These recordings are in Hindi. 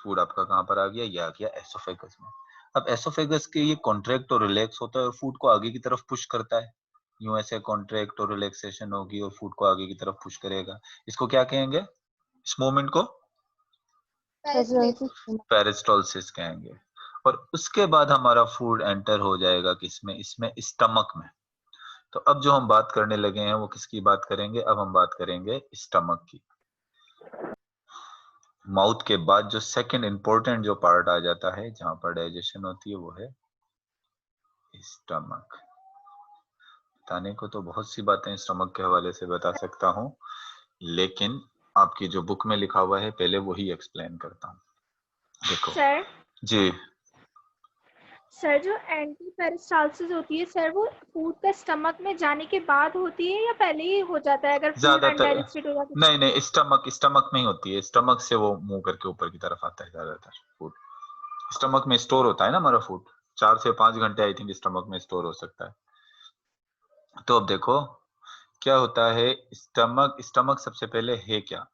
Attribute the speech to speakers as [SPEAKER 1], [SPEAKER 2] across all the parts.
[SPEAKER 1] फूड आपका कहाँ पर आ गया, ये आ गया एसोफेगस में। अब एसोफेगस के ये कॉन्ट्रैक्ट और रिलैक्स होता है और फूड को आगे की तरफ पुश करता है। यूं ऐसे कॉन्ट्रैक्ट और रिलैक्सेशन होगी और फूड को आगे की तरफ पुश करेगा। इसको क्या कहेंगे, इस मूवमेंट को पेरिस्टोलसिस कहेंगे। और उसके बाद हमारा फूड एंटर हो जाएगा किसमें, इसमें स्टमक में। तो अब जो हम बात करने लगे हैं वो किसकी बात करेंगे, अब हम बात करेंगे स्टमक की। माउथ के बाद जो सेकंड इंपॉर्टेंट जो पार्ट आ जाता है जहां पर डाइजेशन होती है वो है स्टमक। बताने को तो बहुत सी बातें स्टमक के हवाले से बता सकता हूं, लेकिन आपकी जो बुक में लिखा हुआ है पहले वही एक्सप्लेन करता हूं। देखो
[SPEAKER 2] सर
[SPEAKER 1] जी
[SPEAKER 2] सर, जो एंटी पेरिस्टालसिस होती है सर, वो फूड का स्टमक में जाने के बाद होती है या पहले ही हो जाता है अगर फूड
[SPEAKER 1] ज्यादातर,
[SPEAKER 2] अनडाइजेस्टेड हो जाता है?
[SPEAKER 1] नहीं नहीं, स्टमक में ही होती है। स्टमक से वो मुंह करके ऊपर की तरफ आता है ज्यादातर फूड। स्टमक में स्टोर होता है ना हमारा फूड, 4 से 5 घंटे आई थिंक स्टमक में स्टोर हो सकता है। तो अब देखो क्या होता है, स्टमक, स्टमक सबसे पहले है क्या,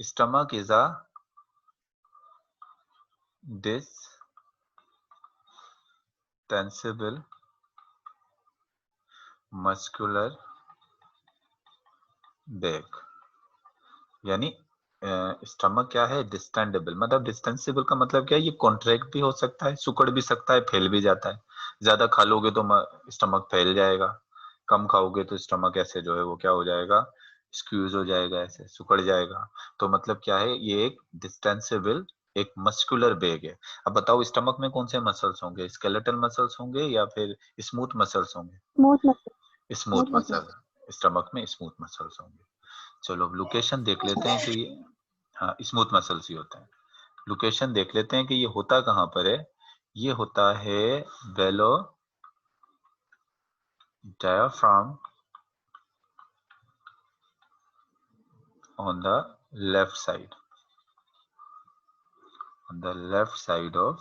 [SPEAKER 1] stomach is a distensible muscular bag. यानी स्टमक क्या है, डिस्टेंडेबल, मतलब डिस्टेंसिबल का मतलब क्या है, ये कॉन्ट्रैक्ट भी हो सकता है, सिकुड़ भी सकता है, फैल भी जाता है। ज्यादा खा लोगे तो स्टमक फैल जाएगा, कम खाओगे तो स्टमक ऐसे जो है वो क्या हो जाएगा, स्क्यूज हो जाएगा, ऐसे सिकुड़ जाएगा। तो मतलब क्या है, ये एक डिस्टेंसिबल एक मस्कुलर बैग है। अब बताओ स्टमक में कौन से मसल्स होंगे, स्केलेटल मसल्स होंगे या फिर स्मूथ मसल्स होंगे, स्मूथ मसल, स्टमक में स्मूथ मसल्स होंगे। चलो अब लोकेशन देख लेते हैं कि ये, हाँ स्मूथ मसल्स ही होते हैं। लोकेशन देख लेते हैं कि ये होता कहाँ पर है। ये होता है बेलो diaphragm on the left side, on the left side of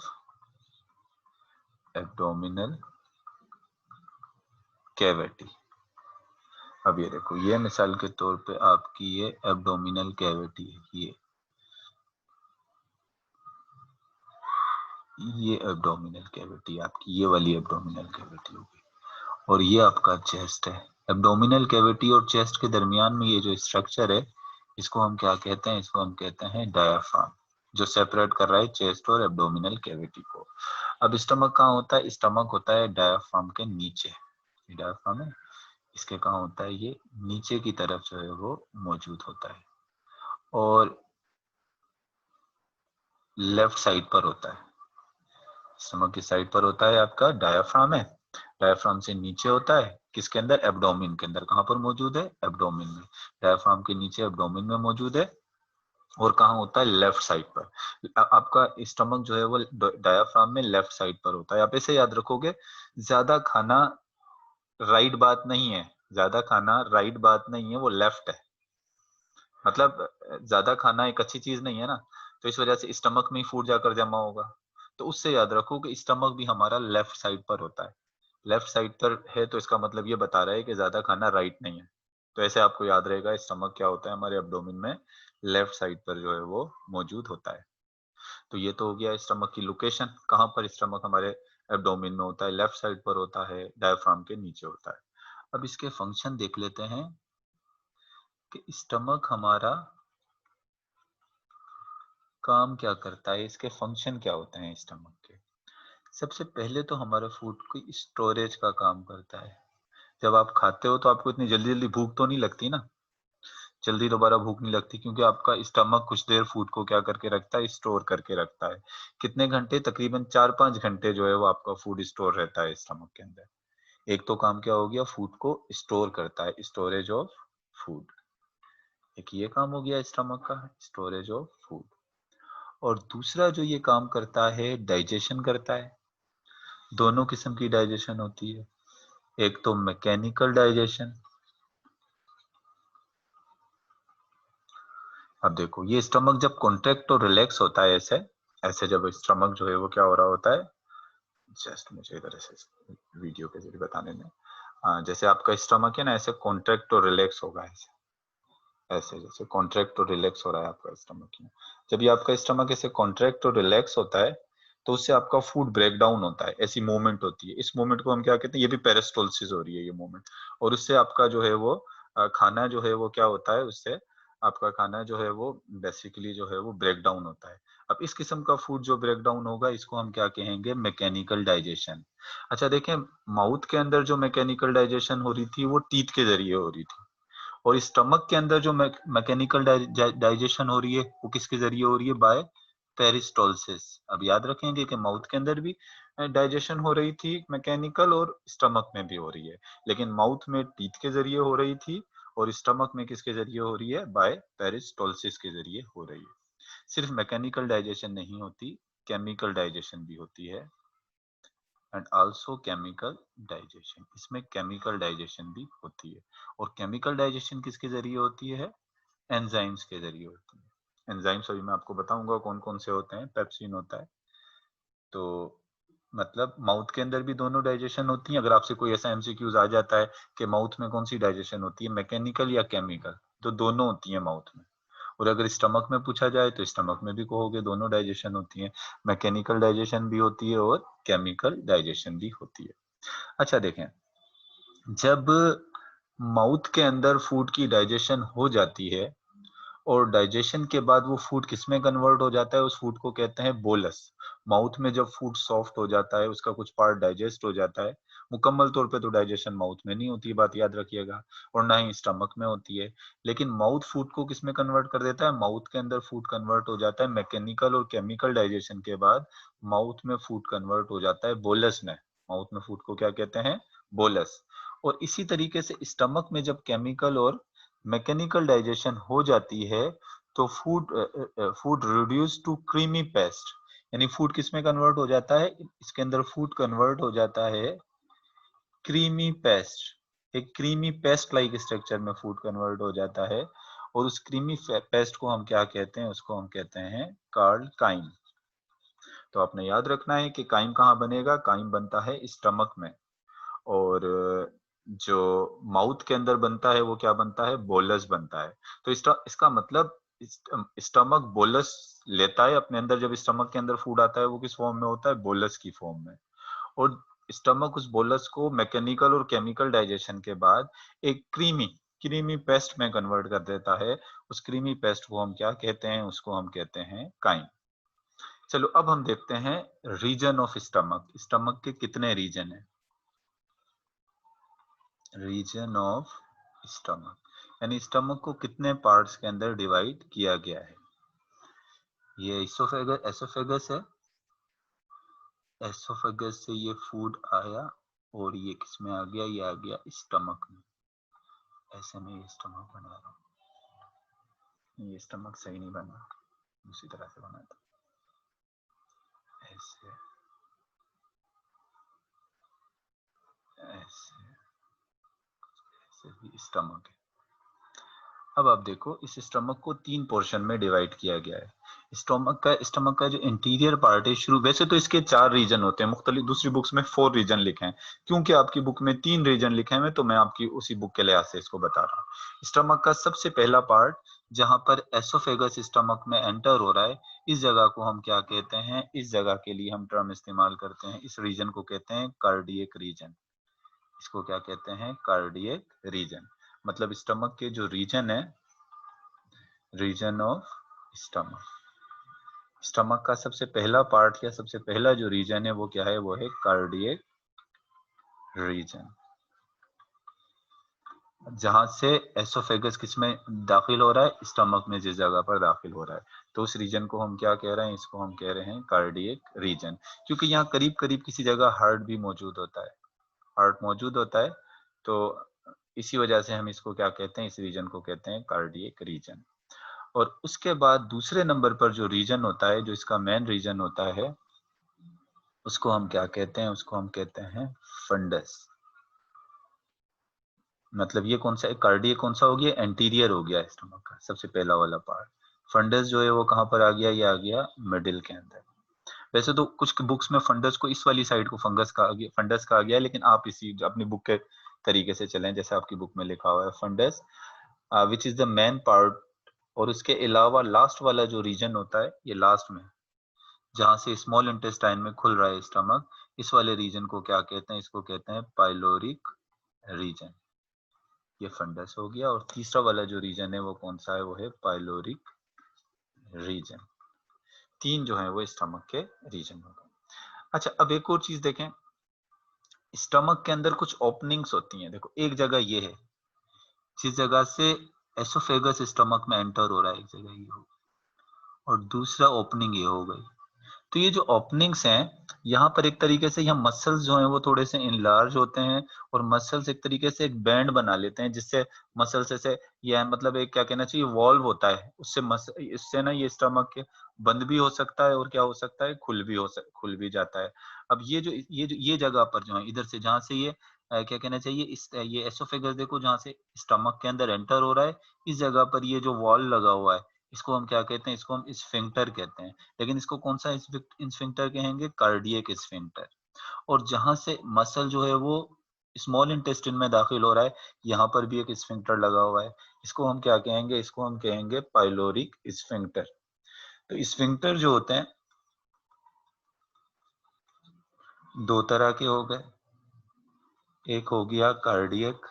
[SPEAKER 1] abdominal cavity। अब ये देखो, ये मिसाल के तौर पे आपकी ये एब्डोमिनल कैविटी है, ये एब्डोमिनल कैविटी आपकी, ये वाली एब्डोमिनल कैविटी होगी। और ये आपका चेस्ट है। एब्डोमिनल कैविटी और चेस्ट के दरमियान में ये जो स्ट्रक्चर है, इसको हम क्या कहते हैं, इसको हम कहते हैं डायाफ्राम, जो सेपरेट कर रहा है चेस्ट और एब्डोमिनल कैविटी को। अब स्टमक कहाँ होता है, स्टमक होता है डायाफ्राम के नीचे, डायाफ्राम है, इसके कहाँ होता है, ये नीचे की तरफ जो है वो मौजूद होता है और लेफ्ट साइड पर होता है। स्टमक की साइड पर होता है आपका डायाफ्राम है, डायाफ्राम से नीचे होता है किसके अंदर, एब्डोमिन के अंदर। कहाँ पर मौजूद है, एब्डोमिन में, डायाफ्राम के नीचे एब्डोमिन में मौजूद है। और कहाँ होता है, लेफ्ट साइड पर। आपका स्टमक जो है वो डायाफ्राम में लेफ्ट साइड पर होता है। आप इसे याद रखोगे, ज्यादा खाना राइट बात नहीं है, ज्यादा खाना राइट बात नहीं है, वो लेफ्ट है। मतलब ज्यादा खाना एक अच्छी चीज नहीं है ना, तो इस वजह से स्टमक में ही फूड जाकर जमा होगा। तो उससे याद रखो कि स्टमक भी हमारा लेफ्ट साइड पर होता है। लेफ्ट साइड पर है तो इसका मतलब ये बता रहा है कि ज्यादा खाना राइट नहीं है। तो ऐसे आपको याद रहेगा, स्टमक क्या होता है हमारे एब्डोमेन में, लेफ्ट साइड पर जो है वो मौजूद होता है। तो ये तो हो गया स्टमक की लोकेशन, कहाँ पर स्टमक हमारे एब्डोमेन में होता है, लेफ्ट साइड पर होता है, डायफ्राम के नीचे होता है। अब इसके फंक्शन देख लेते हैं कि स्टमक हमारा काम क्या करता है, इसके फंक्शन क्या होते हैं स्टमक के। सबसे पहले तो हमारा फूड की स्टोरेज का काम करता है। जब आप खाते हो तो आपको इतनी जल्दी जल्दी भूख तो नहीं लगती ना, जल्दी दोबारा भूख नहीं लगती, क्योंकि आपका स्टमक कुछ देर फूड को क्या करके रखता है, स्टोर करके रखता है। कितने घंटे, तकरीबन 4-5 घंटे जो है वो आपका फूड स्टोर रहता है स्टमक के अंदर। एक तो काम क्या हो गया, फूड को स्टोर करता है, स्टोरेज ऑफ फूड। एक ये काम हो गया स्टमक का, स्टोरेज ऑफ फूड। और दूसरा जो ये काम करता है, डाइजेशन करता है। दोनों किस्म की डाइजेशन होती है, एक तो मैकेनिकल डाइजेशन। अब देखो ये स्टमक जब कॉन्ट्रैक्ट और रिलैक्स होता है, ऐसे ऐसे जब स्टमक जो है वो क्या हो रहा होता है, जस्ट मुझे इधर ऐसे वीडियो के जरिए बताने में, जैसे आपका स्टमक है ना ऐसे कॉन्ट्रैक्ट और रिलैक्स होगा, ऐसे, ऐसे जब स्टमक जो है वो क्या हो रहा होता है, जस्ट मुझे इधर ऐसे वीडियो के जरिए बताने में, जैसे आपका स्टमक है ना ऐसे कॉन्ट्रैक्ट और रिलैक्स होगा, ऐसे, ऐसे जब स्टमक जो है वो क्या हो रहा होता है, जस्ट मुझे इधर ऐसे वीडियो के जरिए बताने में, जैसे आपका स्टमक है ना ऐसे ऐसे जैसे कॉन्ट्रैक्ट और रिलैक्स हो रहा है आपका स्टमक में। जब ये आपका स्टमक ऐसे कॉन्ट्रैक्ट और रिलैक्स होता है तो उससे आपका फूड ब्रेक डाउन होता है, ऐसी मूवमेंट होती है। इस मूवमेंट को हम क्या कहते हैं, ये भी पेरिस्टोलिसिस हो रही है ये मूवमेंट, और उससे आपका जो है वो खाना जो है वो क्या होता है, उससे आपका खाना जो है वो बेसिकली जो है वो ब्रेक डाउन होता है। अब इस किस्म का फूड जो ब्रेक डाउन होगा इसको हम क्या कहेंगे, मैकेनिकल डाइजेशन। अच्छा देखें, माउथ के अंदर जो मैकेनिकल डाइजेशन हो रही थी वो टीथ के जरिए हो रही थी, और स्टमक के अंदर जो मैकेनिकल डाइजेशन हो रही है वो किसके जरिए हो रही है, बाय पेरिस्टोलिसिस। अब याद रखेंगे कि माउथ के अंदर भी डाइजेशन हो रही थी मैकेनिकल, और स्टमक में भी हो रही है, लेकिन माउथ में टीथ के जरिए हो रही थी और स्टमक में किसके जरिए हो रही है, बाय पेरिस्टोलिसिस के जरिए हो रही है। सिर्फ मैकेनिकल डाइजेशन नहीं होती, केमिकल डाइजेशन भी होती है, एंड आल्सो केमिकल डाइजेशन। इसमें केमिकल डाइजेशन भी होती है, और केमिकल डाइजेशन किसके जरिए होती है, एंजाइम्स के जरिए होती है। एंजाइम्स अभी मैं आपको बताऊंगा कौन कौन से होते हैं। पेप्सिन होता है, तो मतलब माउथ के अंदर भी दोनों डाइजेशन होती है। अगर आपसे कोई ऐसा एमसीक्यूज आ जाता है कि माउथ में कौन सी डाइजेशन होती है, मैकेनिकल या केमिकल, तो दोनों होती है माउथ में। और अगर स्टमक में पूछा जाए तो स्टमक में भी कहोगे दोनों डाइजेशन होती है, मैकेनिकल डाइजेशन भी होती है और केमिकल डाइजेशन भी होती है। अच्छा देखें, जब माउथ के अंदर फूड की डाइजेशन हो जाती है और डाइजेशन के बाद वो फूड किसमें कन्वर्ट हो जाता है, उस फूड को कहते हैं बोलस। माउथ में जब फूड सॉफ्ट हो जाता है, उसका कुछ पार्ट डाइजेस्ट हो जाता है, मुकम्मल तौर पे तो डाइजेशन माउथ में नहीं होती, बात याद रखिएगा, और ना ही स्टमक में होती है। लेकिन माउथ फूड को किसमें कन्वर्ट कर देता है, माउथ के अंदर फूड कन्वर्ट हो जाता है मैकेनिकल और केमिकल डाइजेशन के बाद माउथ में फूड कन्वर्ट हो जाता है बोलस में। माउथ में फूड को क्या कहते हैं, बोलस। और इसी तरीके से स्टमक में जब केमिकल और मैकेनिकल डाइजेशन हो जाती है तो food reduce to creamy paste, यानी फूड किस में कन्वर्ट हो जाता है, इसके अंदर फूड कन्वर्ट हो जाता है क्रीमी पेस्ट। एक क्रीमी पेस्ट लाइक स्ट्रक्चर में फूड कन्वर्ट हो जाता है, और उस क्रीमी पेस्ट को हम क्या कहते हैं, उसको हम कहते हैं कार्ड काइम। तो आपने याद रखना है कि काइम कहाँ बनेगा, काइम बनता है स्टमक में, और जो माउथ के अंदर बनता है वो क्या बनता है, बोलस बनता है। तो इसका मतलब स्टमक बोलस लेता है अपने अंदर। जब स्टमक के अंदर फूड आता है वो किस फॉर्म में होता है, बोलस की फॉर्म में, और स्टमक उस बोलस को मैकेनिकल और केमिकल डाइजेशन के बाद एक क्रीमी क्रीमी पेस्ट में कन्वर्ट कर देता है। उस क्रीमी पेस्ट को हम क्या कहते हैं, उसको हम कहते हैं काइम। चलो अब हम देखते हैं रीजन ऑफ स्टमक। स्टमक के कितने रीजन है, रीजन ऑफ स्टमक, यानी स्टमक को कितने पार्ट्स के अंदर डिवाइड किया गया है। ये एसोफेगस है, एसोफेगस से ये फूड आया और ये किसमें आ गया, ये आ गया स्टमक में। ऐसे में ये स्टमक बना रहा, ये स्टमक सही नहीं बना, उसी तरह से बना था, ऐसे ऐसे ऐसे भी स्टमक है। अब आप देखो, इस स्टमक को 3 पोर्शन में डिवाइड किया गया है। स्टमक का जो इंटीरियर पार्ट है, शुरू वैसे तो इसके 4 रीजन होते हैं, मुख्तलिफ दूसरी बुक्स में 4 रीजन लिखे हैं, क्योंकि आपकी बुक में 3 रीजन लिखे हैं तो मैं आपकी उसी बुक के लिहाज से इसको बता रहा हूँ। स्टमक का सबसे पहला पार्ट जहां पर एसोफेगस स्टमक में एंटर हो रहा है, इस जगह को हम क्या कहते हैं, इस जगह के लिए हम टर्म इस्तेमाल करते हैं, इस रीजन को कहते हैं कार्डियक रीजन। इसको क्या कहते हैं, कार्डियक रीजन। मतलब स्टमक के जो रीजन है, रीजन ऑफ स्टमक, स्टमक का सबसे पहला पार्ट या सबसे पहला जो रीजन है वो क्या है, वो है कार्डियक रीजन। जहां से एसोफेगस किसमें दाखिल हो रहा है, स्टमक में जिस जगह पर दाखिल हो रहा है, तो उस रीजन को हम क्या कह रहे हैं, इसको हम कह रहे हैं कार्डियक रीजन। क्योंकि यहाँ करीब करीब किसी जगह हार्ट भी मौजूद होता है, हार्ट मौजूद होता है, तो इसी वजह से हम इसको क्या कहते हैं, इस रीजन को कहते हैं कार्डियक रीजन। और उसके बाद दूसरे नंबर पर जो रीजन होता है, जो इसका मेन रीजन होता है, उसको हम क्या कहते हैं, उसको हम कहते हैं फंडस। मतलब ये कौन सा, कार्डियक कौन सा हो गया, एंटीरियर हो गया स्टमक का सबसे पहला वाला पार्ट। फंडस जो है वो कहाँ पर आ गया, ये आ गया मिडिल के अंदर। वैसे तो कुछ बुक्स में फंडस को, इस वाली साइड को फंडस कहा गया है, लेकिन आप इसी अपनी बुक के तरीके से चलें जैसे आपकी बुक में लिखा हुआ है, fundus which is the main part, और उसके अलावा लास्ट वाला जो रीजन होता है, ये लास्ट में जहां से स्मॉल इंटेस्टाइन में खुल रहा है स्टमक, इस वाले रीजन को क्या कहते हैं? इसको कहते हैं पाइलोरिक रीजन। ये फंडस हो गया। और तीसरा वाला जो रीजन है वो कौन सा है? वो है पाइलोरिक रीजन। तीन जो है वो स्टमक के रीजन हो गए। अच्छा, अब एक और चीज देखें, स्टमक के अंदर कुछ ओपनिंग्स होती हैं। देखो, एक जगह ये है जिस जगह से एसोफेगस स्टमक में एंटर हो रहा है, एक जगह ये हो, और दूसरा ओपनिंग ये हो गई। तो ये जो ओपनिंग्स हैं, यहाँ पर एक तरीके से यहाँ मसल्स जो हैं वो थोड़े से इनलार्ज होते हैं, और मसल्स एक तरीके से एक बैंड बना लेते हैं, जिससे मसल्स ऐसे, ये मतलब एक क्या कहना चाहिए, वॉल्व होता है, उससे इससे ना ये स्टमक के बंद भी हो सकता है और क्या हो सकता है, खुल भी जाता है। अब ये जगह पर जो है, इधर से जहाँ से ये क्या कहना चाहिए, ये एसोफेगस देखो, जहाँ से स्टमक के अंदर एंटर हो रहा है, इस जगह पर ये जो वॉल लगा हुआ है, इसको हम क्या कहते हैं? इसको हम स्फिंक्टर कहते हैं। लेकिन इसको कौन सा स्फिंक्टर कहेंगे? Cardiac sphincter. और जहां से मसल जो है वो स्मॉल इंटेस्टिन में दाखिल हो रहा है, यहाँ पर भी एक स्फिंक्टर लगा हुआ है। इसको हम क्या कहेंगे? इसको हम कहेंगे पाइलोरिक स्फिंक्टर। तो स्फिंक्टर जो होते हैं दो तरह के हो गए। एक हो गया कार्डियक।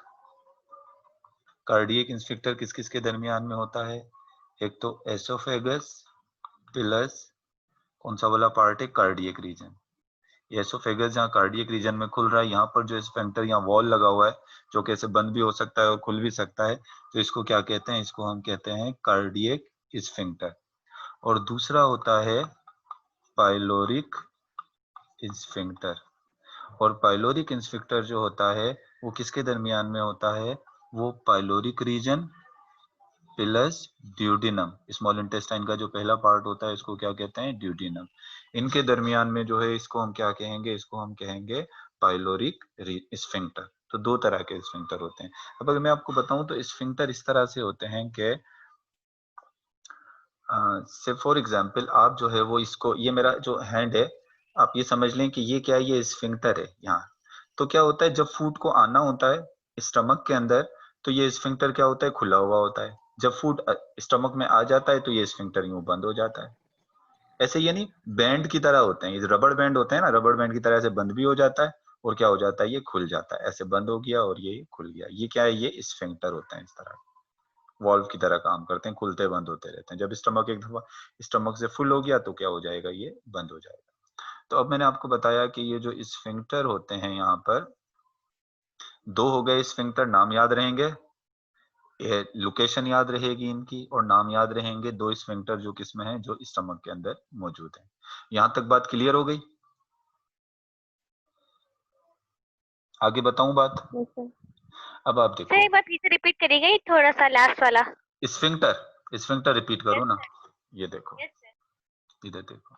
[SPEAKER 1] कार्डियक स्फिंक्टर किस किस के दरमियान में होता है? एक तो एसोफेगस प्लस कौन सा वाला पार्ट है? Cardiac region. एसोफेगस जहाँ कार्डियक रीजन में खुल रहा है, यहाँ पर जो स्फिंक्टर यहाँ वॉल लगा हुआ है, जो कैसे बंद भी हो सकता है और खुल भी सकता है, तो इसको क्या कहते हैं? इसको हम कहते हैं कार्डियक स्फिंक्टर। और दूसरा होता है पाइलोरिक स्फिंक्टर। और पाइलोरिक स्फिंक्टर जो होता है वो किसके दरमियान में होता है? वो pyloric region plus duodenum. Small intestine का जो पहला पार्ट होता है, इसको क्या कहते हैं? ड्यूडिनम। इनके दरमियान में जो है, इसको हम क्या कहेंगे? इसको हम कहेंगे पाइलोरिक स्फिंक्टर। तो दो तरह के स्फिंक्टर होते हैं। अब अगर मैं आपको बताऊं तो स्फिंक्टर इस तरह से होते हैं कि से फॉर एग्जांपल, आप जो है वो इसको, ये मेरा जो हैंड है, आप ये समझ लें कि ये क्या है? ये स्फिंक्टर है यहाँ। तो क्या होता है, जब फूड को आना होता है स्टमक के अंदर, तो ये स्फिंक्टर क्या होता है? खुला हुआ होता है। जब फूड स्टमक में आ जाता है तो ये स्फिंक्टर यूं बंद हो जाता है। ऐसे यानी बैंड की तरह होते हैं, ये रबड़ बैंड होते हैं ना, रबड़ बैंड की तरह से बंद भी हो जाता है और क्या हो जाता है? ये खुल जाता है। ऐसे बंद हो गया और ये खुल गया। ये क्या है? ये स्फिंक्टर होते हैं, इस तरह वॉल्व की तरह काम करते हैं, खुलते बंद होते रहते हैं। जब स्टमक एक दफा स्टमक से फुल हो गया तो क्या हो जाएगा? ये बंद हो जाएगा। तो अब मैंने आपको बताया कि ये जो स्फिंक्टर होते हैं, यहाँ पर दो हो गए स्फिंक्टर, नाम याद रहेंगे, ये लोकेशन याद रहेगी इनकी, और नाम याद रहेंगे। दो स्फिंक्टर जो किसमें है? जो स्टमक के अंदर मौजूद है। यहां तक बात क्लियर हो गई? आगे बताऊं बात?
[SPEAKER 2] Yes, sir.
[SPEAKER 1] अब आप
[SPEAKER 3] सर
[SPEAKER 1] देखो,
[SPEAKER 3] एक बार फिर से रिपीट करिएगा, ये थोड़ा सा लास्ट वाला।
[SPEAKER 1] स्फिंक्टर स्फिंक्टर रिपीट करो
[SPEAKER 3] यस
[SPEAKER 1] ना।
[SPEAKER 3] सर।
[SPEAKER 1] ये देखो,
[SPEAKER 3] यस सर।
[SPEAKER 1] इधर देखो,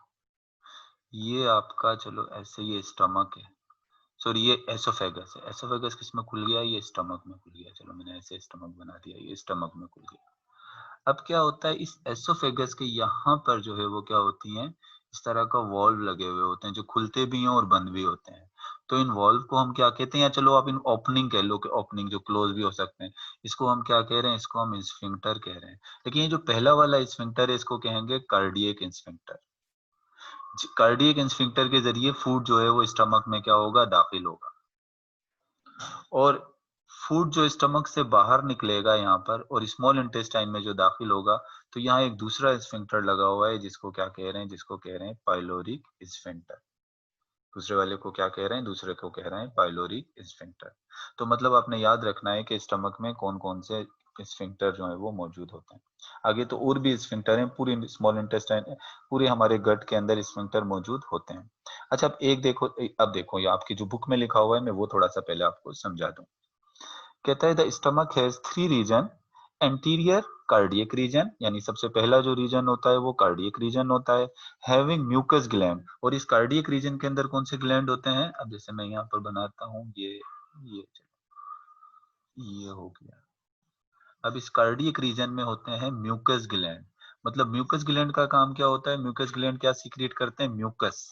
[SPEAKER 1] ये आपका, चलो ऐसे ये स्टमक है, सॉरी ये एसोफेगस है। एसोफेगस किस में खुल गया? ये स्टमक में खुल गया। चलो मैंने ऐसे स्टमक बना दिया, ये स्टमक में खुल गया। अब क्या होता है, इस एसोफेगस के यहाँ पर जो है वो क्या होती हैं? इस तरह का वॉल्व लगे हुए होते हैं, जो खुलते भी हैं और बंद भी होते हैं। तो इन वॉल्व को हम क्या कहते हैं? या चलो आप इन ओपनिंग कह लो, कि ओपनिंग जो क्लोज भी हो सकते हैं, इसको हम क्या कह रहे हैं? इसको हम स्फिंक्टर कह रहे हैं। लेकिन ये जो पहला वाला स्फिंक्टर है, इसको कहेंगे कार्डियक स्फिंक्टर। कार्डियक स्फिंक्टर के जरिए फूड जो है वो स्टमक में क्या होगा? दाखिल होगा। और फूड जो स्टमक से बाहर निकलेगा यहाँ पर, और स्मॉल इंटेस्टाइन में जो दाखिल होगा, तो यहाँ एक दूसरा स्फिंक्टर लगा हुआ है, जिसको क्या कह रहे हैं? जिसको कह रहे हैं पाइलोरिक स्फिंक्टर। दूसरे वाले को क्या कह रहे हैं? दूसरे को कह रहे हैं पाइलोरिक स्फिंक्टर। तो मतलब आपने याद रखना है कि स्टमक में कौन कौन से स्फिंक्टर जो है वो मौजूद होते हैं। आगे तो और भी स्फिंक्टर हैं, पूरी स्मॉल इंटेस्टाइन, पूरे हमारे गट के अंदर स्फिंक्टर मौजूद होते हैं। अच्छा, अब एक देखो, अब देखो ये आपकी जो बुक में लिखा हुआ है, मैं वो थोड़ा सा पहले आपको समझा दूं। कहता है the stomach has three region. Anterior cardiac region, यानी सबसे पहला जो रीजन होता है वो कार्डियक रीजन होता है, हैविंग म्यूकस ग्लैंड। और इस कार्डियक रीजन के अंदर कौन से ग्लैंड होते हैं? अब जैसे मैं यहाँ पर बनाता हूँ, ये हो गया। अब इस कार्डियक रीजन में होते हैं म्यूकस ग्लैंड। मतलब म्यूकस ग्लैंड का काम क्या होता है? म्यूकस ग्लैंड क्या सीक्रेट करते हैं? म्यूकस।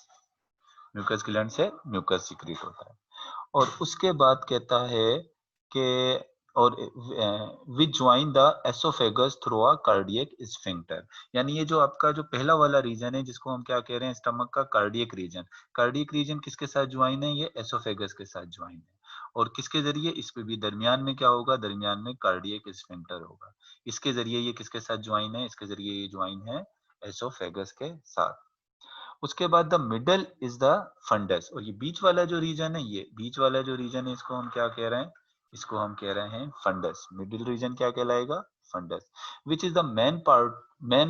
[SPEAKER 1] म्यूकस ग्लैंड से म्यूकस सीक्रेट होता है। और उसके बाद कहता है कि और which join the esophagus through a cardiac sphincter. यानी ये जो आपका जो पहला वाला रीजन है जिसको हम क्या कह रहे हैं, स्टमक का कार्डियक रीजन। कार्डियक रीजन किसके साथ ज्वाइन है, ये एसोफेगस के साथ ज्वाइन है। और किसके जरिए, इस पे भी दरमियान में क्या होगा, दरमियान में कार्डियक स्फिंक्टर होगा। इसके जरिए ये किसके साथ ज्वाइन है, इसके जरिए ये ज्वाइन है एसोफेगस के साथ। उसके बाद the middle is the fundus, और ये बीच वाला जो रीजन है, ये बीच वाला जो रीजन है इसको हम क्या कह रहे हैं, इसको हम कह रहे हैं फंडस। मिडिल रीजन क्या कहलाएगा, fundus. Which is the main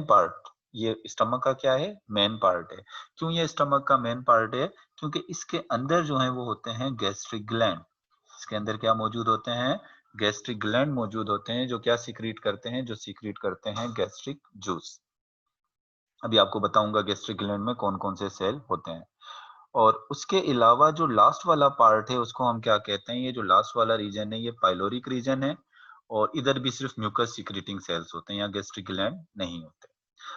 [SPEAKER 1] part, ये स्टमक का क्या है, मेन पार्ट है। क्यों ये स्टमक का मेन पार्ट है, क्योंकि इसके अंदर जो है वो होते हैं गैस्ट्रिक ग्लैंड। इसके अंदर क्या मौजूद होते हैं, गैस्ट्रिक ग्लैंड मौजूद होते हैं, जो क्या सीक्रेट करते हैं, जो सीक्रेट करते हैं गैस्ट्रिक जूस। अभी आपको बताऊंगा गैस्ट्रिक ग्लैंड में कौन कौन से सेल होते हैं। और उसके अलावा जो लास्ट वाला पार्ट है उसको हम क्या कहते हैं, ये जो लास्ट वाला रीजन है ये पाइलोरिक रीजन है। और इधर भी सिर्फ म्यूकस सीक्रेटिंग सेल्स होते हैं, यहाँ गैस्ट्रिक ग्लैंड नहीं होते।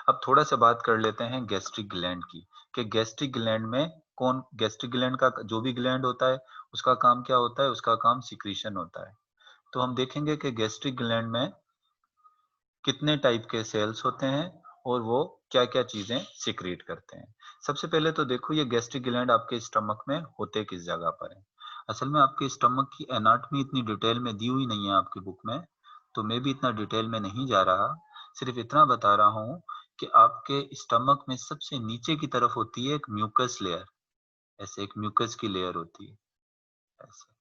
[SPEAKER 1] अब थोड़ा सा बात कर लेते हैं गैस्ट्रिक ग्लैंड की, कि गैस्ट्रिक ग्लैंड में कौन, गैस्ट्रिक ग्लैंड का जो भी ग्लैंड होता है उसका काम क्या होता है, उसका काम सिक्रीशन होता है। तो हम देखेंगे कि गैस्ट्रिक ग्लैंड में कितने टाइप के सेल्स होते हैं और वो क्या क्या चीजें सिक्रीट करते हैं। सबसे पहले तो देखो ये गैस्ट्रिक ग्लैंड आपके स्टमक में होते किस जगह पर है। असल में आपके स्टमक की एनाटॉमी इतनी डिटेल में दी हुई नहीं है आपकी बुक में, तो मैं भी इतना डिटेल में नहीं जा रहा, सिर्फ इतना बता रहा हूँ कि आपके स्टमक में सबसे नीचे की तरफ होती है एक म्यूकस लेयर, ऐसे एक म्यूकस की लेयर होती है ऐसे।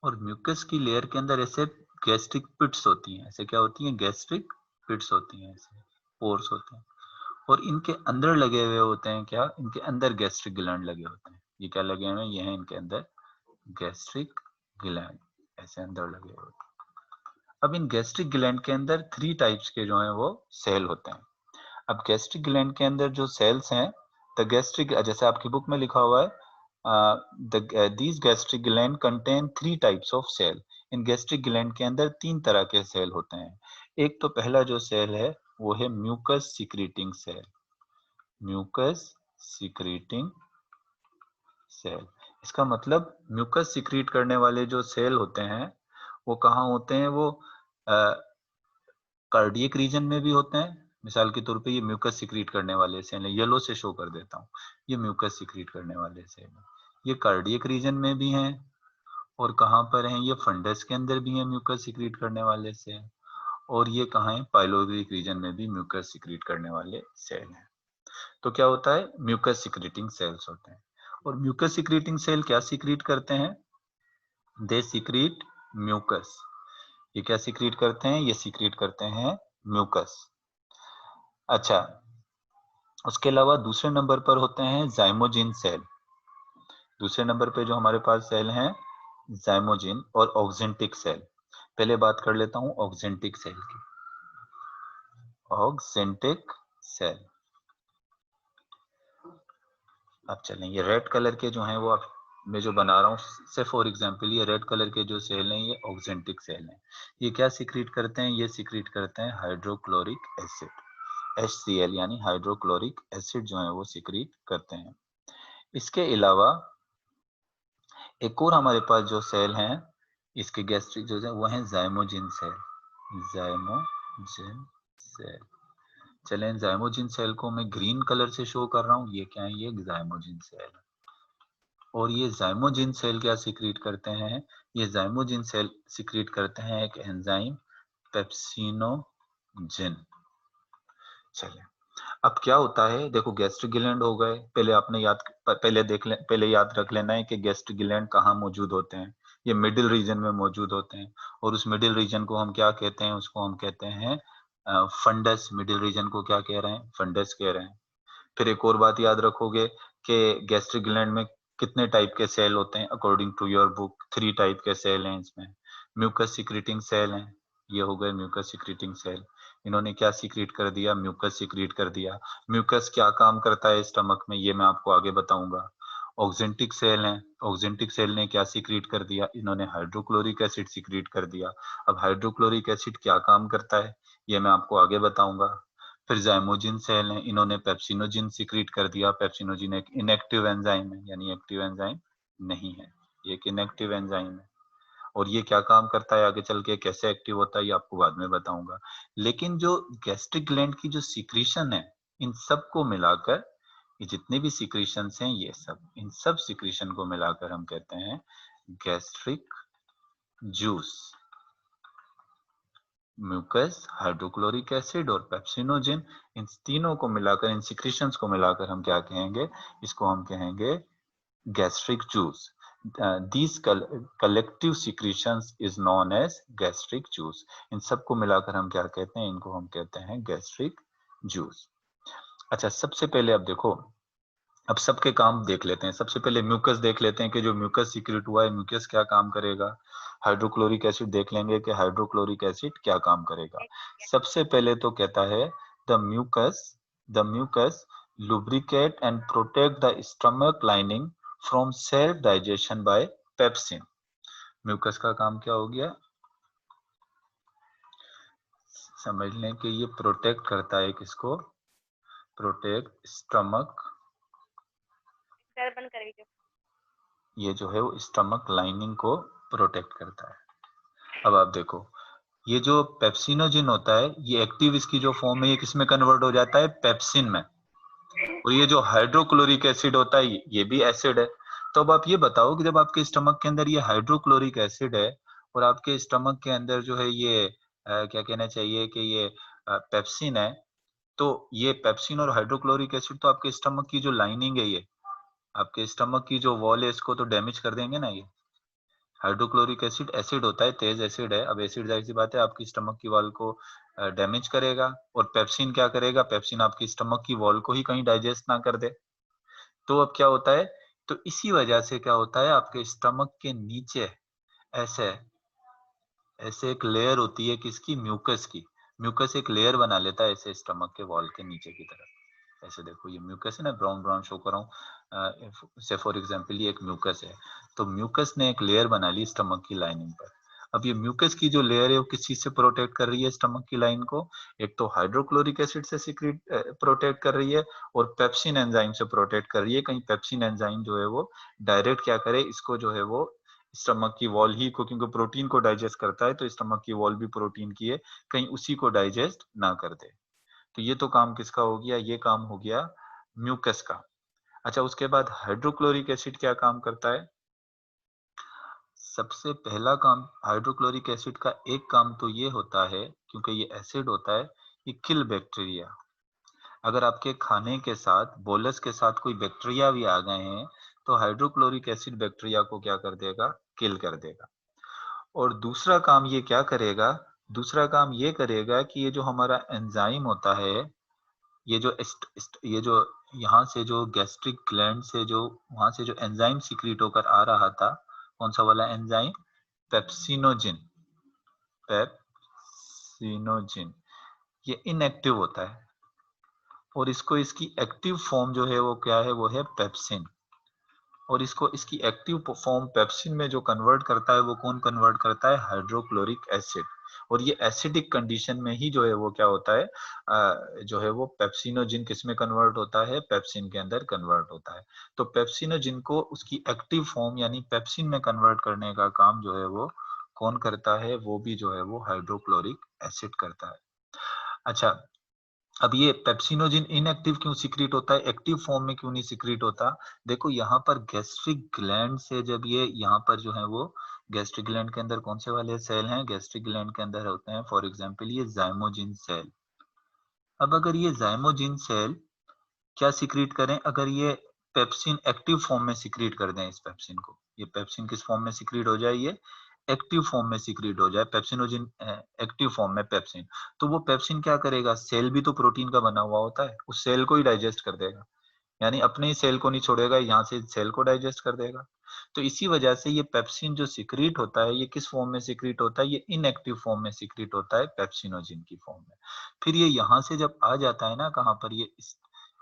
[SPEAKER 1] और म्यूकस की लेयर के अंदर ऐसे गैस्ट्रिक पिट्स होती हैं, ऐसे क्या होती हैं, गैस्ट्रिक पिट्स होती हैं, ऐसे पोर्स होते हैं। और इनके अंदर लगे हुए होते हैं क्या, इनके अंदर गैस्ट्रिक ग्लैंड लगे होते हैं। ये क्या लगे हुए हैं, ये हैं इनके अंदर गैस्ट्रिक ग्लैंड, ऐसे अंदर लगे हुए होते हैं। अब इन गैस्ट्रिक ग्लैंड के अंदर 3 टाइप्स के जो हैं वो सेल होते हैं। अब गैस्ट्रिक ग्लैंड के अंदर जो सेल्स हैं, द गैस्ट्रिक, जैसे आपकी बुक में लिखा हुआ है, these gastric gland contain 3 types of cell। In gastric gland के अंदर 3 तरह के सेल होते हैं। एक तो पहला जो सेल है वो है mucus secreting cell, mucus secreting cell. इसका मतलब म्यूकस सिक्रीट करने वाले जो सेल होते हैं वो कहाँ होते हैं, वो कार्डियक रीजन में भी होते हैं। मिसाल के तौर पे ये म्यूकस सिक्रीट करने वाले सेल है, येलो से शो कर देता हूँ, ये म्यूकस सिक्रीट करने वाले सेल है। ये कार्डियक रीजन में भी हैं, और कहाँ पर हैं, ये फंडस के अंदर भी है म्यूकस सिक्रीट करने वाले सेल। और ये कहाँ है, पाइलोरिक रीजन में भी म्यूकस सिक्रीट करने वाले सेल हैं। तो क्या होता है, म्यूकस सिक्रीटिंग सेल्स होते हैं। और म्यूकस सिक्रीटिंग सेल क्या सिक्रीट करते हैं, दे सिक्रीट म्यूकस। ये क्या सिक्रीट करते हैं, ये सिक्रीट करते हैं म्यूकस। अच्छा, उसके अलावा दूसरे नंबर पर होते हैं जाइमोजिन सेल। दूसरे नंबर पे जो हमारे पास सेल हैं जाइमोजिन और ऑक्जेंटिक सेल। पहले बात कर लेता हूं ऑक्जेंटिक सेल की। ऑक्जेंटिक सेल, अब चलें, ये रेड कलर के जो हैं वो आप, मैं जो बना रहा हूँ से फॉर एग्जांपल, ये रेड कलर के जो सेल हैं ये ऑक्जेंटिक सेल हैं। ये क्या सिक्रीट करते हैं, ये सिक्रीट करते हैं हाइड्रोक्लोरिक एसिड, HCl यानी हाइड्रोक्लोरिक एसिड जो है वो सिक्रीट करते हैं। इसके अलावा एक और हमारे पास जो सेल हैं इसके गैस्ट्रिक जो है वो हैं जाइमोजिन सेल, जाइमोजिन सेल। चलें, जाइमोजिन सेल को मैं ग्रीन कलर से शो कर रहा हूँ, ये क्या है, ये जाइमोजिन सेल। और ये जाइमोजिन सेल क्या सिक्रीट करते हैं, ये जाइमोजिन सेल सिक्रीट करते हैं एक एंजाइम पेप्सिनोजिन। चलिए, अब क्या होता है, देखो गैस्ट्रिक ग्लैंड हो गए, पहले आपने पहले याद रख लेना है कि गैस्ट्रिक ग्लैंड कहाँ मौजूद होते हैं, ये मिडिल रीजन में मौजूद होते हैं। और उस मिडिल रीजन को हम क्या कहते हैं, उसको हम कहते हैं फंडस। मिडिल रीजन को क्या कह रहे हैं, फंडस कह रहे हैं। फिर एक और बात याद रखोगे कि गैस्ट्रिक ग्लैंड में कितने टाइप के सेल होते हैं, according to your book 3 type के सेल हैं इसमें। म्यूकस सिक्रीटिंग सेल हैं, ये हो गए म्यूकस सिक्रीटिंग सेल। इन्होंने क्या सिक्रीट कर दिया, म्यूकस सिक्रीट कर दिया। म्यूकस क्या काम करता है स्टमक में, ये मैं आपको आगे बताऊंगा। ऑक्जेंटिक सेल हैं, ऑक्जेंटिक सेल ने क्या सिक्रीट कर दिया, इन्होंने हाइड्रोक्लोरिक एसिड सिक्रीट कर दिया। अब हाइड्रोक्लोरिक एसिड क्या काम करता है, ये मैं आपको आगे बताऊंगा। फिर जाइमोजिन सेल हैं, इन्होंने पेप्सिनोजिन सिक्रीट कर दिया। पेप्सिनोजिन एक इनएक्टिव एंजाइम है, यानी एक्टिव एंजाइम नहीं है, ये एक इनएक्टिव एंजाइम है। और ये क्या काम करता है आगे चल के, कैसे एक्टिव होता है, ये आपको बाद में बताऊंगा। लेकिन जो गैस्ट्रिक ग्लैंड की जो सीक्रेशन है, इन सब को मिलाकर, ये जितने भी सीक्रेशंस हैं ये सब, इन सब सीक्रेशन को मिलाकर हम कहते हैं gastric juice. Mucus, hydrochloric acid और पेप्सिनोजेन, इन तीनों को मिलाकर, इन सीक्रेशंस को मिलाकर हम क्या कहेंगे, इसको हम कहेंगे gastric juice. These collective secretions is known as gastric juice। इन सबको मिलाकर हम क्या कहते हैं, इनको हम कहते हैं गैस्ट्रिक जूस। अच्छा, सबसे पहले अब देखो, अब सबके काम देख लेते हैं। सबसे पहले म्यूकस देख लेते हैं कि जो म्यूकस सीक्रेट हुआ है, म्यूकस क्या काम करेगा। हाइड्रोक्लोरिक एसिड देख लेंगे कि हाइड्रोक्लोरिक एसिड क्या काम करेगा। सबसे पहले तो कहता है the mucus lubricate and protect the stomach lining from self digestion by pepsin। Mucus का काम क्या हो गया, समझ लें कि ये प्रोटेक्ट करता है किसको, प्रोटेक्ट स्टमक, ये जो है वो स्टमक लाइनिंग को प्रोटेक्ट करता है। अब आप देखो, ये जो पेप्सिनोजिन होता है, ये एक्टिव इसकी जो फॉर्म है ये किसमें कन्वर्ट हो जाता है, पेप्सिन में। और ये जो हाइड्रोक्लोरिक एसिड होता है ये भी एसिड है। तो अब आप ये बताओ कि जब आपके स्टमक के अंदर ये हाइड्रोक्लोरिक एसिड है और आपके स्टमक के अंदर जो है ये क्या कहना चाहिए कि ये पेप्सिन है, तो ये पेप्सिन और हाइड्रोक्लोरिक एसिड तो आपके स्टमक की जो लाइनिंग है, ये आपके स्टमक की जो वॉल है, इसको तो डैमेज कर देंगे ना। ये हाइड्रोक्लोरिक एसिड एसिड होता है, तेज एसिड है। अब एसिड जाहिर सी बात है आपकी स्टमक की वॉल को डैमेज करेगा। और पेप्सिन क्या करेगा, पेप्सिन आपकी स्टमक की वॉल को ही कहीं डाइजेस्ट ना कर दे। तो अब क्या होता है, तो इसी वजह से क्या होता है, आपके स्टमक के नीचे ऐसे ऐसे एक लेयर होती है किसकी, म्यूकस की। म्यूकस एक लेयर बना लेता है ऐसे स्टमक के वॉल के नीचे की तरफ। ऐसे देखो, ये म्यूकस है ना, ब्राउन ब्राउन शो कर रहा हूँ, से फॉर एग्जांपल ये एक म्यूकस है। तो म्यूकस ने एक लेयर बना ली स्टमक की लाइनिंग पर। अब ये म्यूकस की जो लेयर है वो किस चीज से प्रोटेक्ट कर रही है स्टमक की लाइन को, एक तो हाइड्रोक्लोरिक एसिड से सीक्रेट प्रोटेक्ट कर रही है और पेप्सिन एंजाइम से प्रोटेक्ट कर रही है। कहीं पेप्सिन एंजाइम जो है वो डायरेक्ट क्या करे, इसको जो है वो स्टमक की वॉल ही को, क्योंकि प्रोटीन को डाइजेस्ट करता है तो स्टमक की वॉल भी प्रोटीन की है, कहीं उसी को डाइजेस्ट ना कर दे। तो ये तो काम किसका हो गया, ये काम हो गया म्यूकस का। अच्छा, उसके बाद हाइड्रोक्लोरिक एसिड क्या काम करता है। सबसे पहला काम हाइड्रोक्लोरिक एसिड का एक काम तो ये होता है, क्योंकि ये एसिड होता है, ये किल बैक्टीरिया। अगर आपके खाने के साथ, बोलस के साथ कोई बैक्टीरिया भी आ गए हैं तो हाइड्रोक्लोरिक एसिड बैक्टीरिया को क्या कर देगा, किल कर देगा। और दूसरा काम ये क्या करेगा, दूसरा काम ये करेगा कि ये जो हमारा एंजाइम होता है, ये जो ये जो यहाँ से जो गैस्ट्रिक ग्लैंड से जो वहां से जो एंजाइम सीक्रेट होकर आ रहा था, कौन सा वाला एंजाइम, पेप्सिनोजिन। पेप्सिनोजिन ये इनएक्टिव होता है और इसको, इसकी एक्टिव फॉर्म जो है वो क्या है, वो है पेप्सिन। और इसको, इसकी एक्टिव फॉर्म पेप्सिन में जो कन्वर्ट करता है वो कौन कन्वर्ट करता है, हाइड्रोक्लोरिक एसिड। और ये एसिडिक कंडीशन में ही जो है वो क्या होता है, जो है वो पेप्सिनोजिन किस में कन्वर्ट होता है, पेप्सिन के अंदर कन्वर्ट होता है। तो पेप्सिनोजिन को उसकी एक्टिव फॉर्म यानी पेप्सिन में कन्वर्ट करने का काम जो है वो कौन करता है, वो भी जो है वो हाइड्रोक्लोरिक एसिड करता है। अच्छा, अब ये पेप्सिनोजिन इनएक्टिव क्यों सीक्रेट होता है, एक्टिव फॉर्म में क्यों नहीं सीक्रेट होता। देखो यहाँ पर गैस्ट्रिक ग्लैंड से जब ये यहाँ पर जो है वो गैस्ट्रिक ग्लैंड के अंदर कौन से वाले सेल हैं, गैस्ट्रिक ग्लैंड के अंदर होते हैं फॉर एग्जांपल ये जाइमोजिन सेल। अब अगर ये जाइमोजिन सेल क्या सीक्रेट करें, अगर ये पेप्सिन एक्टिव फॉर्म में सीक्रेट कर दें, इस पेप्सिन को, ये पेप्सिन किस फॉर्म में सीक्रेट हो जाए, ये एक्टिव फॉर्म में सीक्रेट हो जाए, पेप्सिनोजिन एक्टिव फॉर्म में पेप्सिन। तो वो पेप्सिन क्या करेगा, सेल भी तो प्रोटीन का बना हुआ होता है, उस सेल को ही डाइजेस्ट कर देगा, यानी अपने ही सेल को नहीं छोड़ेगा, यहाँ से सेल को डाइजेस्ट कर देगा। तो इसी वजह से ये पेप्सिन जो सीक्रेट होता है, ये किस फॉर्म में सीक्रेट होता है, ये इनएक्टिव फॉर्म में सीक्रेट होता है, पेप्सिनोजिन की फॉर्म में। फिर ये यहाँ से जब आ जाता है ना, कहाँ पर, ये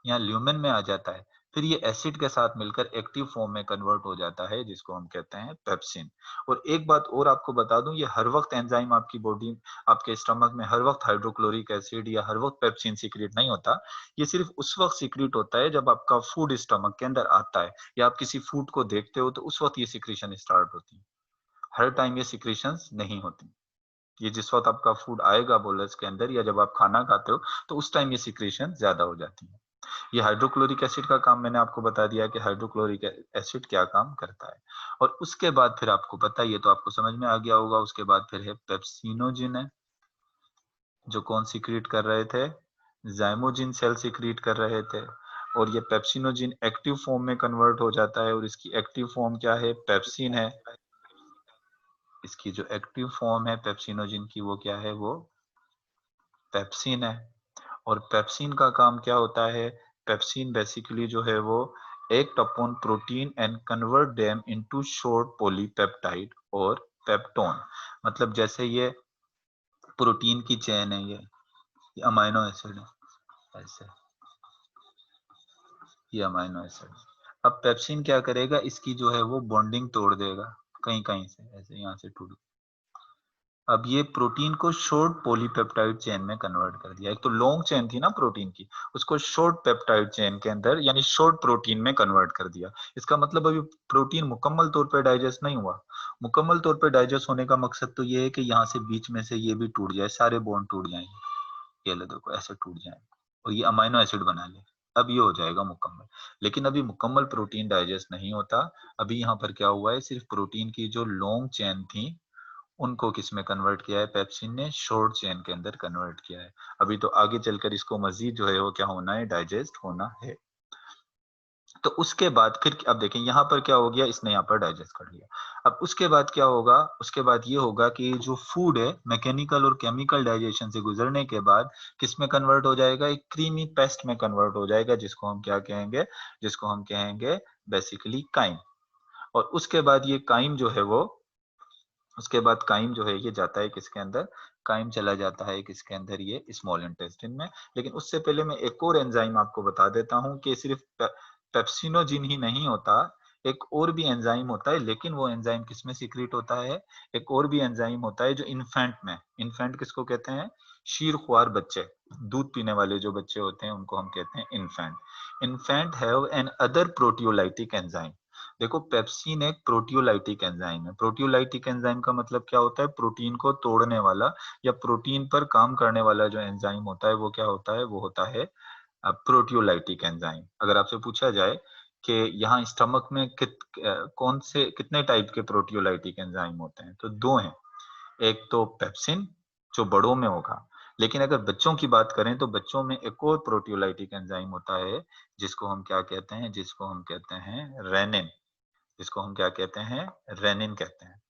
[SPEAKER 1] यहाँ ल्यूमेन में आ जाता है, फिर ये एसिड के साथ मिलकर एक्टिव फॉर्म में कन्वर्ट हो जाता है, जिसको हम कहते हैं पेप्सिन। और एक बात और आपको बता दूं, ये हर वक्त एंजाइम आपकी बॉडी, आपके स्टमक में हर वक्त हाइड्रोक्लोरिक एसिड या हर वक्त पेप्सिन सीक्रेट नहीं होता। ये सिर्फ उस वक्त सीक्रेट होता है जब आपका फूड स्टमक के अंदर आता है या आप किसी फूड को देखते हो तो उस वक्त ये सीक्रेशन स्टार्ट होती है। हर टाइम ये सिक्रीशंस नहीं होती। ये जिस वक्त आपका फूड आएगा बोलस के अंदर या जब आप खाना खाते हो तो उस टाइम ये सिक्रीशन ज्यादा हो जाती है। ये हाइड्रोक्लोरिक एसिड का काम मैंने आपको बता दिया कि हाइड्रोक्लोरिक एसिड क्या काम करता है। और उसके बाद फिर आपको पता है, ये तो आपको समझ में आ गया होगा, उसके बाद फिर है पेप्सिनोजिन है, जो कौन सीक्रेट कर रहे थे, जाइमोजिन सेल सीक्रेट कर रहे थे। और ये पेप्सिनोजिन एक्टिव फॉर्म में कन्वर्ट हो जाता है और इसकी एक्टिव फॉर्म क्या है, पेप्सिन है। इसकी जो एक्टिव फॉर्म है पेप्सिनोजिन की वो क्या है, वो पेप्सिन है। और पेप्सिन का काम क्या होता है, पेप्सिन बेसिकली जो है वो act upon protein and convert them into short polypeptide और पेप्टोन। मतलब जैसे ये प्रोटीन की चेन है, ये अमाइनो एसिड है, ऐसे ये अमाइनो एसिड। अब पेप्सिन क्या करेगा, इसकी जो है वो बॉन्डिंग तोड़ देगा कहीं कहीं से, ऐसे यहाँ से टूट। अब ये प्रोटीन को शॉर्ट पॉलीपेप्टाइड चेन में कन्वर्ट कर दिया। एक तो लॉन्ग चेन थी ना प्रोटीन की, उसको शॉर्ट पेप्टाइड चेन के अंदर यानी शॉर्ट प्रोटीन में कन्वर्ट कर दिया। इसका मतलब अभी प्रोटीन मुकम्मल तौर पे डाइजेस्ट नहीं हुआ। मुकम्मल तौर पे डाइजेस्ट होने का मकसद तो ये है कि यहाँ से बीच में से ये भी टूट जाए, सारे बॉन्ड टूट जाएंगे, ये ले देखो ऐसे टूट जाए और ये अमाइनो एसिड बना ले, अब ये हो जाएगा मुकम्मल। लेकिन अभी मुकम्मल प्रोटीन डाइजेस्ट नहीं होता। अभी यहाँ पर क्या हुआ है, सिर्फ प्रोटीन की जो लॉन्ग चेन थी उनको किस में कन्वर्ट किया है, पेप्सिन ने शॉर्ट चेन के अंदर कन्वर्ट किया है। अभी तो आगे चलकर इसको मजीद जो है वो क्या होना है, डाइजेस्ट होना है। तो उसके बाद फिर अब देखें यहाँ पर क्या हो गया, इसने यहाँ पर डाइजेस्ट कर लिया। अब उसके बाद क्या होगा, उसके बाद ये होगा कि जो फूड है मैकेनिकल और केमिकल डाइजेशन से गुजरने के बाद किस में कन्वर्ट हो जाएगा, एक क्रीमी पेस्ट में कन्वर्ट हो जाएगा, जिसको हम क्या कहेंगे, जिसको हम कहेंगे बेसिकली काइम। और उसके बाद ये काइम जो है वो, उसके बाद काइम जो है ये जाता है किसके अंदर, काइम चला जाता है किसके अंदर, ये स्मॉल इंटेस्टाइन में। लेकिन उससे पहले मैं एक और एंजाइम आपको बता देता हूं कि सिर्फ पेप्सिनोजिन ही नहीं होता, एक और भी एंजाइम होता है। लेकिन वो एंजाइम किसमें सीक्रेट होता है, एक और भी एंजाइम होता है जो इन्फेंट में, इन्फेंट किसको कहते हैं, शीर ख्वार बच्चे, दूध पीने वाले जो बच्चे होते हैं उनको हम कहते हैं infant. Infant have an other proteolytic enzyme. देखो पेप्सिन एक प्रोटियोलाइटिक एंजाइम है। प्रोटियोलाइटिक एंजाइम का मतलब क्या होता है, प्रोटीन को तोड़ने वाला या प्रोटीन पर काम करने वाला जो एंजाइम होता है वो क्या होता है, वो होता है प्रोटियोलाइटिक एंजाइम। अगर आपसे पूछा जाए कि यहाँ स्टमक में कौन से कितने टाइप के प्रोटियोलाइटिक एंजाइम होते हैं, तो दो हैं। एक तो पेप्सिन जो बड़ों में होगा, लेकिन अगर बच्चों की बात करें तो बच्चों में एक और प्रोटियोलाइटिक एंजाइम होता है जिसको हम क्या कहते हैं, जिसको हम कहते हैं रेनिन। जिसको हम क्या कहते हैं, रेनिन कहते हैं।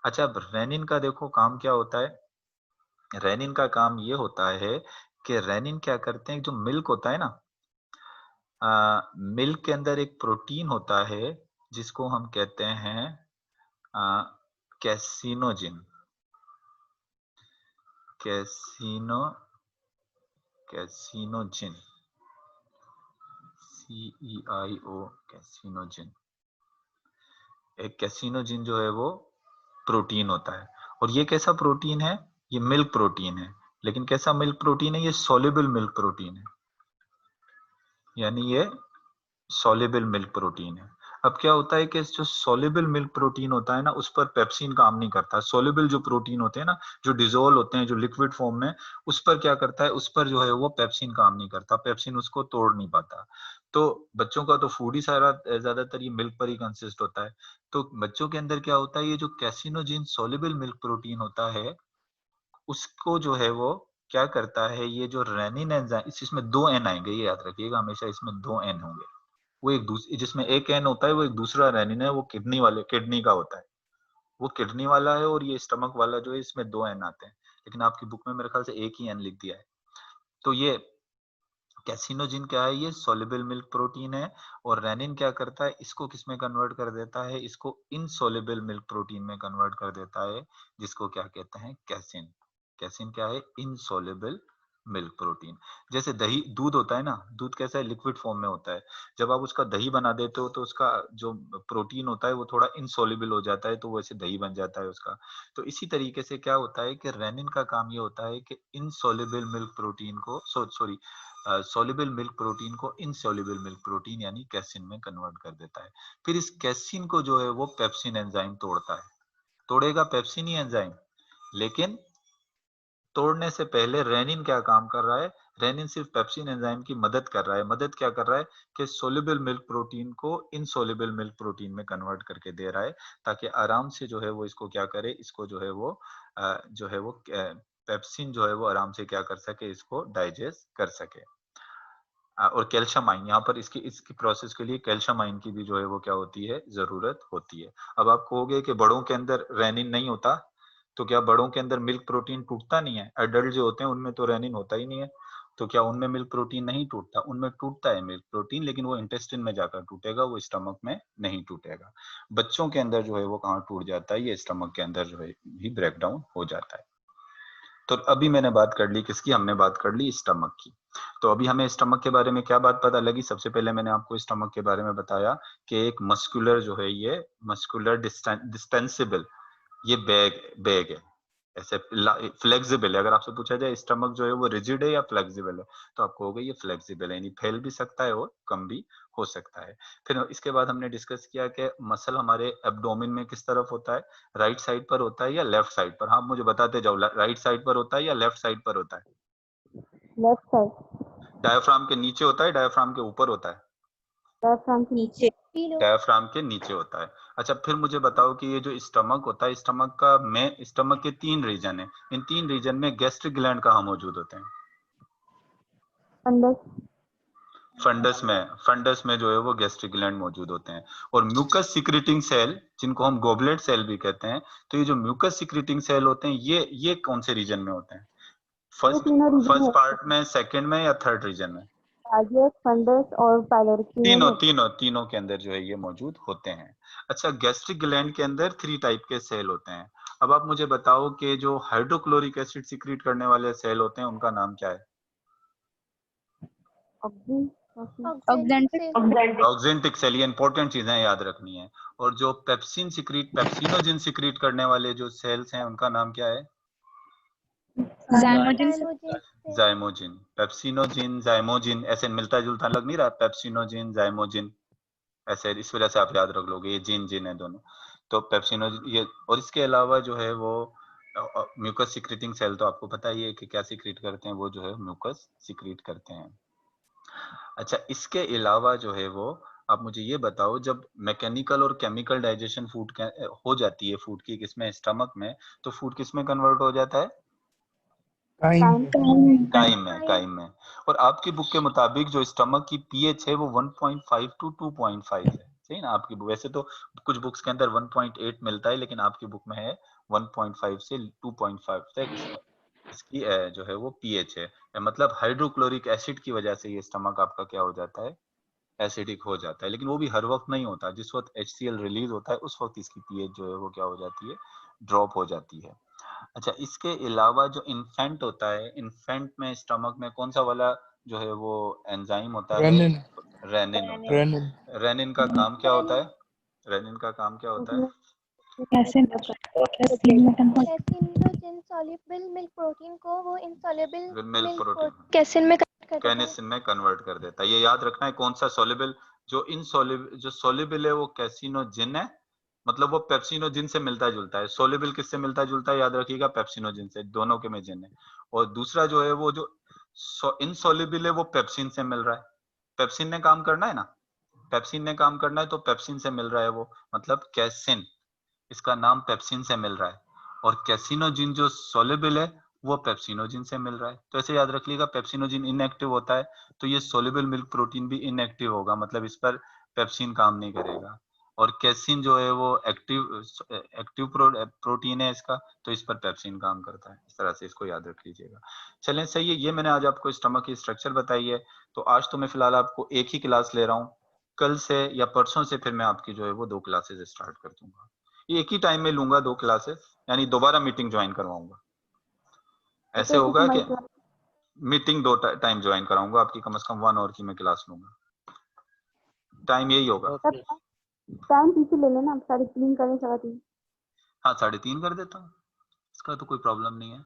[SPEAKER 1] अच्छा अब रेनिन का देखो काम क्या होता है, रेनिन का काम ये होता है कि रेनिन क्या करते हैं, जो मिल्क होता है ना, मिल्क के अंदर एक प्रोटीन होता है जिसको हम कहते हैं कैसिनोजिन, कैसिनो कैसिनोजिन, CEIO, कैसिनोजिन। एक कैसिनोजिन जो है वो प्रोटीन होता है। और ये कैसा प्रोटीन है, ये मिल्क प्रोटीन है। लेकिन कैसा मिल्क प्रोटीन है, ये सॉल्युबल मिल्क प्रोटीन है, यानी ये सॉल्युबल मिल्क प्रोटीन है। अब क्या होता है कि जो सॉल्युबल मिल्क प्रोटीन होता है ना, उस पर पेप्सिन काम नहीं करता। सॉल्युबल जो प्रोटीन होते हैं ना, जो डिजोल्व होते हैं, जो लिक्विड फॉर्म में, उस पर क्या करता है, उस पर जो है वो पेप्सिन काम नहीं करता, पेप्सिन उसको तोड़ नहीं पाता। तो बच्चों का तो फूड ही सारा ज्यादातर ये मिल्क पर ही कंसिस्ट होता है। तो बच्चों के अंदर क्या होता है, ये जो कैसिनोजिन सॉल्युबल मिल्क प्रोटीन होता है, उसको जो है वो क्या करता है, ये जो रेनिन एंजाइम, इसमें दो एन आएंगे, ये याद रखिएगा हमेशा, इसमें दो एन होंगे। वो एक दूसरे, जिसमें एक एन होता है वो एक दूसरा रेनिन है, वो किडनी वाले, किडनी का होता है, वो किडनी वाला है। और ये स्टमक वाला जो है इसमें दो एन आते हैं, लेकिन आपकी बुक में मेरे ख्याल से एक ही एन लिख दिया है। तो ये कैसिनोजिन क्या है, ये सॉल्युबल मिल्क प्रोटीन है। और रेनिन क्या करता है, इसको किस में कन्वर्ट कर देता है, इसको इनसॉल्युबल मिल्क प्रोटीन में कन्वर्ट कर देता है, जिसको क्या कहते हैं, कैसिन। कैसिन क्या है, इनसॉल्युबल मिल्क प्रोटीन। जैसे दही, दूध होता है ना, दूध कैसा है, लिक्विड फॉर्म में होता है। जब आप उसका दही बना देते हो तो उसका जो प्रोटीन होता है वो थोड़ा इनसॉल्युबल हो जाता है, तो वैसे दही बन जाता है उसका। तो इसी तरीके से क्या होता है कि रेनिन का काम ये होता है कि इनसॉल्युबल मिल्क प्रोटीन को सॉरी सॉल्युबल मिल्क प्रोटीन को इनसॉल्युबल मिल्क प्रोटीन यानी कैसिन में कन्वर्ट कर देता है। फिर इस कैसिन को जो है वो पेप्सिन एंजाइम तोड़ता है। तोड़ेगा पेप्सिन ही एंजाइम, लेकिन तोड़ने से पहले रेनिन क्या काम कर रहा है, रेनिन सिर्फ पेप्सिन एंजाइम की मदद कर रहा है। मदद क्या कर रहा है कि सोल्यूबल मिल्क प्रोटीन को इनसोल्यूबल मिल्क प्रोटीन में कन्वर्ट करके दे रहा है, ताकि आराम से जो है वो इसको क्या करे, इसको जो है वो पेप्सिन जो है वो आराम से क्या कर सके, इसको डाइजेस्ट कर सके। और कैल्शियम आयन, यहाँ पर इसकी प्रोसेस के लिए कैल्शियम आयन की भी जो है वो क्या होती है, जरूरत होती है। अब आप कहोगे कि बड़ों के अंदर रेनिन नहीं होता, तो क्या बड़ों के अंदर मिल्क प्रोटीन टूटता नहीं है? एडल्ट जो होते हैं उनमें तो रेनिन होता ही नहीं है, तो क्या उनमें मिल्क प्रोटीन नहीं टूटता? उनमें टूटता है मिल्क प्रोटीन, लेकिन वो इंटेस्टिन में जाकर टूटेगा, वो स्टमक में नहीं टूटेगा। बच्चों के अंदर जो है वो कहाँ टूट जाता है, ये स्टमक के अंदर जो है भी ब्रेक डाउन हो जाता है। तो अभी मैंने बात कर ली किसकी, हमने बात कर ली स्टमक की। तो अभी हमें स्टमक के बारे में क्या बात पता लगी? सबसे पहले मैंने आपको स्टमक के बारे में बताया कि एक मस्कुलर जो है, ये मस्कुलर डिस्टेंसिबल ये बैग है, ऐसे फ्लेक्सिबल है। अगर आपसे पूछा जाए स्टमक जो है वो रिजिड है या फ्लेक्सिबल है, तो आपको होगा ये फ्लेक्सिबल है, यानी फैल भी सकता है और कम भी हो सकता है। फिर इसके बाद हमने डिस्कस किया कि मसल हमारे एब्डोमेन में किस तरफ होता है, राइट साइड पर होता है या लेफ्ट साइड पर? हाँ मुझे बताते जाओ, राइट साइड पर होता है या लेफ्ट साइड पर होता है?
[SPEAKER 4] Left side.
[SPEAKER 1] डायफ्राम के नीचे होता है, डायफ्राम के ऊपर होता है?
[SPEAKER 4] डायफ्राम के नीचे।
[SPEAKER 1] डायफ्राम के नीचे होता है। अच्छा फिर मुझे बताओ कि ये जो स्टमक होता है, स्टमक के 3 रीजन है, इन 3 रीजन में गैस्ट्रिक ग्लैंड कहाँ मौजूद होते हैं? फंडस में जो है वो गैस्ट्रिक ग्लैंड मौजूद होते हैं। और म्यूकस सिक्रेटिंग सेल, जिनको हम गोबलेट सेल भी कहते हैं, तो ये जो म्यूकस सिक्रेटिंग सेल होते हैं, ये कौन से रीजन में होते हैं? फर्स्ट पार्ट में, सेकंड में या थर्ड रीजन में?
[SPEAKER 4] फंडस और पायलोरिक
[SPEAKER 1] तीनों के अंदर जो है ये मौजूद होते हैं। अच्छा गैस्ट्रिक ग्लैंड के अंदर 3 टाइप के सेल होते हैं। अब आप मुझे बताओ कि जो हाइड्रोक्लोरिक एसिड सिक्रीट करने वाले सेल होते हैं उनका नाम क्या है? ऑक्जेंटिक सेल, ये इंपॉर्टेंट चीजें याद रखनी है। और जो पेप्सिनोजिन सिक्रीट करने वाले जो सेल्स हैं उनका नाम क्या है? जाइमोजिन। पेप्सिनोजिन, जाइमोजिन ऐसे मिलता जुलता लग नहीं रहा? पेप्सिनोजिन, जाइमोजिन, ऐसे इस वजह से आप याद रख लोगे, ये जिन है दोनों। तो पेप्सिनोजिन ये, और इसके अलावा जो है वो म्यूकस सिक्रीटिंग सेल, तो आपको पता ही है कि क्या सिक्रीट करते हैं, वो जो है म्यूकस सिक्रीट करते हैं। अच्छा इसके अलावा जो है वो, आप मुझे ये बताओ, जब मैकेनिकल और केमिकल डाइजेशन फूड हो जाती है फूड की किसमें, स्टमक में, तो फूड किसमें कन्वर्ट हो जाता है? काइम में। और आपकी बुक के मुताबिक जो स्टमक की पीएच है वो 1.5 टू 2.5 है, सही ना? आपकी वैसे तो कुछ बुक्स के अंदर 1.8 मिलता है, लेकिन आपकी बुक में है 1.5 से 2.5 तक इसकी जो है वो पीएच है। मतलब हाइड्रोक्लोरिक एसिड की वजह से ये स्टमक आपका क्या हो जाता है, एसिडिक हो जाता है। लेकिन वो भी हर वक्त नहीं होता, जिस वक्त HCl रिलीज होता है उस वक्त इसकी पीएच जो है वो क्या हो जाती है, ड्रॉप हो जाती है। अच्छा इसके अलावा जो इन्फेंट होता है, इन्फेंट में स्टमक में कौन सा वाला जो है वो एंजाइम होता है? रेनिन होता है। रेनिन का काम क्या होता है? रेनिन का काम क्या होता है?
[SPEAKER 2] इनसॉल्युबल मिल्क प्रोटीन को वो इनसॉल्युबल
[SPEAKER 1] मिल्क प्रोटीन
[SPEAKER 2] कैसिन
[SPEAKER 1] में कन्वर्ट कर देता है। ये याद रखना है कौन सा सॉल्युबल, जो सॉल्युबल है वो कैसिनोजिन है, मतलब वो पेप्सिनोजिन से मिलता जुलता है। सोल्युबल किससे मिलता जुलता है, याद रखिएगा, पेप्सिनोजिन से, दोनों के में जिन है। और दूसरा जो है वो जो इनसोल्युबल है वो पेप्सिन से मिल रहा है। पेप्सिन ने काम करना है ना, पेप्सिन ने काम करना है, तो पेप्सिन से मिल रहा है वो, मतलब कैसिन, इसका नाम पेप्सिन से मिल रहा है। और कैसिनोजिन जो सोल्युबल है वो पेप्सिनोजिन से मिल रहा है। तो ऐसे याद रख लीजिएगा, पेप्सिनोजिन इनएक्टिव होता है तो ये सोल्युबल मिल्क प्रोटीन भी इनएक्टिव होगा, मतलब इस पर पेप्सिन काम नहीं करेगा। और कैसिन जो है वो एक्टिव प्रोटीन है इसका, तो इस पर पेप्सिन काम करता है। इस तरह से इसको याद रख लीजिएगा। चलें सही है, ये मैंने आज आपको स्टमक की स्ट्रक्चर बताई है। तो आज तो मैं फिलहाल आपको एक ही क्लास ले रहा हूँ, कल से या परसों से फिर मैं आपकी जो है वो 2 क्लासेस स्टार्ट कर दूंगा। एक ही टाइम में लूंगा 2 क्लासेस, यानी दोबारा मीटिंग ज्वाइन करवाऊंगा। ऐसे होगा कि मीटिंग 2 टाइम ज्वाइन कराऊंगा आपकी, कम से कम 1 आवर की मैं क्लास लूंगा, टाइम यही होगा।
[SPEAKER 4] टाइम पीछे ले लेना, 3:30 करें, 3:30।
[SPEAKER 1] हाँ 3:30 कर देता हूँ, इसका तो कोई प्रॉब्लम नहीं है।